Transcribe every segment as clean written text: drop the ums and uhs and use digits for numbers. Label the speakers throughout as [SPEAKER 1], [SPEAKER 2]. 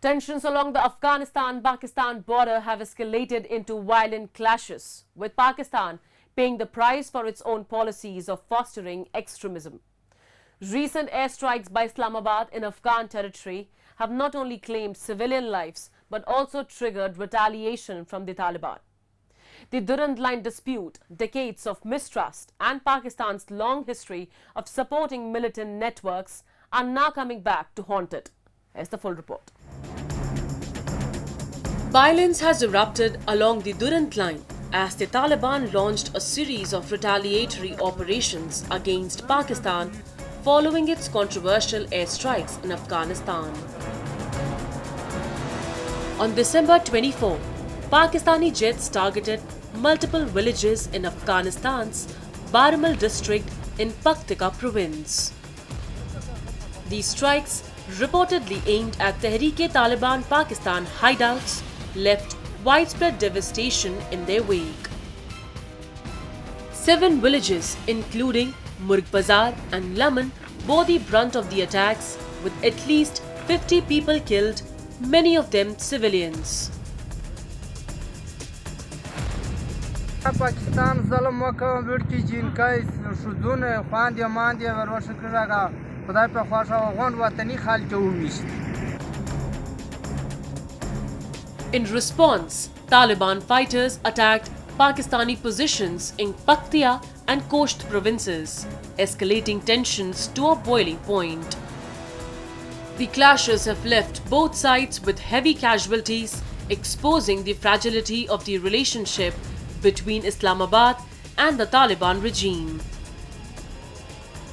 [SPEAKER 1] Tensions along the Afghanistan-Pakistan border have escalated into violent clashes, with Pakistan paying the price for its own policies of fostering extremism. Recent airstrikes by Islamabad in Afghan territory have not only claimed civilian lives but also triggered retaliation from the Taliban. The Durand Line dispute, decades of mistrust and Pakistan's long history of supporting militant networks are now coming back to haunt it. Here's the full report. Violence has erupted along the Durand Line as the Taliban launched a series of retaliatory operations against Pakistan following its controversial airstrikes in Afghanistan. On December 24, Pakistani jets targeted multiple villages in Afghanistan's Baramal district in Paktika province. These strikes, reportedly aimed at Tehreek-e-Taliban-Pakistan hideouts, left widespread devastation in their wake. 7 villages, including Murg Bazar and Laman, bore the brunt of the attacks, with at least 50 people killed, many of them civilians.
[SPEAKER 2] Pakistan zalim waka virki jinkai shudune khwandya mandya varosh kiraga khuday pe khwasha gon watani khal ke umist.
[SPEAKER 1] In response, Taliban fighters attacked Pakistani positions in Paktia and Kost provinces, escalating tensions to a boiling point. The clashes have left both sides with heavy casualties, exposing the fragility of the relationship between Islamabad and the Taliban regime.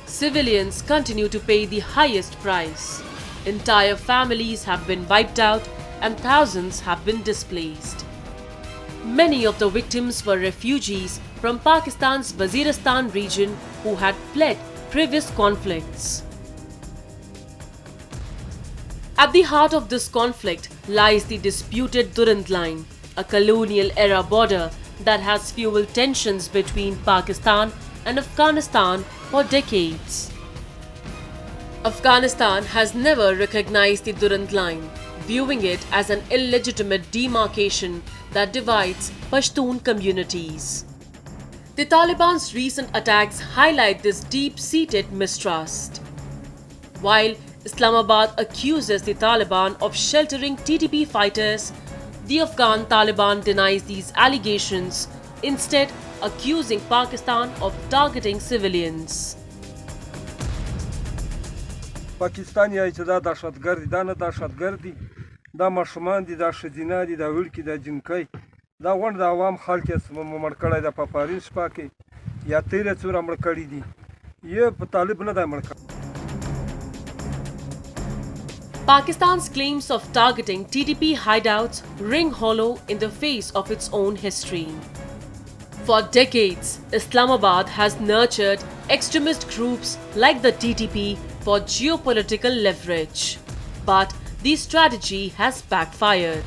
[SPEAKER 1] Civilians continue to pay the highest price. Entire families have been wiped out and thousands have been displaced. Many of the victims were refugees from Pakistan's Waziristan region who had fled previous conflicts. At the heart of this conflict lies the disputed Durand Line, a colonial-era border that has fueled tensions between Pakistan and Afghanistan for decades. Afghanistan has never recognized the Durand Line, viewing it as an illegitimate demarcation that divides Pashtun communities. The Taliban's recent attacks highlight this deep-seated mistrust. While Islamabad accuses the Taliban of sheltering TTP fighters, the Afghan Taliban denies these allegations, instead accusing Pakistan of targeting civilians.
[SPEAKER 2] Pakistan ya da dahshatgardi da ne dahshatgardi da mashman di da shedina di da wilki da jinkai da wan da awam khalk mr kړای da په پاریس پاکي یا 13 څوره مړ کړی دي یہ طالب نه دا مړ
[SPEAKER 1] Pakistan's claims of targeting TTP hideouts ring hollow in the face of its own history. For decades, Islamabad has nurtured extremist groups like the TTP for geopolitical leverage. But the strategy has backfired.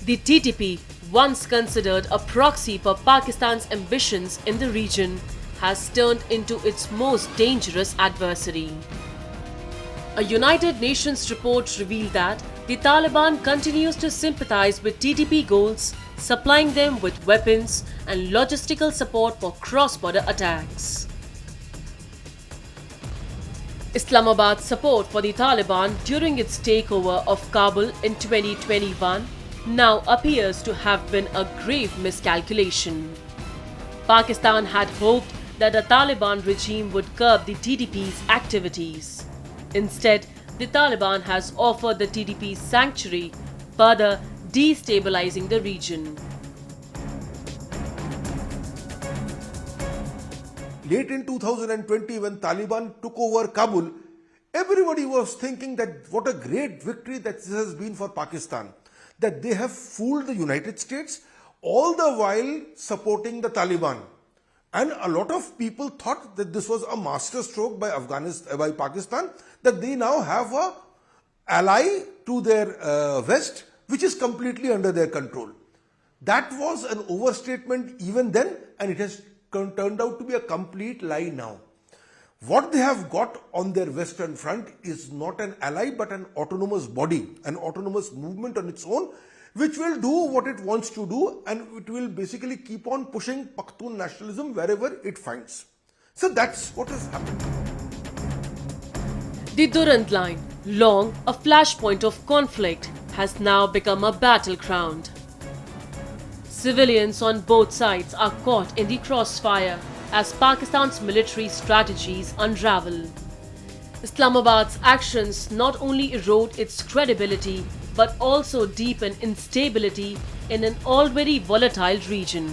[SPEAKER 1] The TTP, once considered a proxy for Pakistan's ambitions in the region, has turned into its most dangerous adversary. A United Nations report revealed that the Taliban continues to sympathize with TTP goals, supplying them with weapons and logistical support for cross-border attacks. Islamabad's support for the Taliban during its takeover of Kabul in 2021 now appears to have been a grave miscalculation. Pakistan had hoped that the Taliban regime would curb the TTP's activities. Instead, the Taliban has offered the TTP sanctuary, further destabilizing the region.
[SPEAKER 3] Late in 2020, when Taliban took over Kabul, everybody was thinking that what a great victory that this has been for Pakistan, that they have fooled the United States, all the while supporting the Taliban. And a lot of people thought that this was a masterstroke by Pakistan, that they now have an ally to their west, which is completely under their control. That was an overstatement even then, and it has turned out to be a complete lie now. What they have got on their western front is not an ally but an autonomous body, an autonomous movement on its own, which will do what it wants to do, and it will basically keep on pushing Pakhtun nationalism wherever it finds. So that's what has happened.
[SPEAKER 1] The Durand Line, long a flashpoint of conflict, has now become a battleground. Civilians on both sides are caught in the crossfire as Pakistan's military strategies unravel. Islamabad's actions not only erode its credibility but also deepen instability in an already volatile region.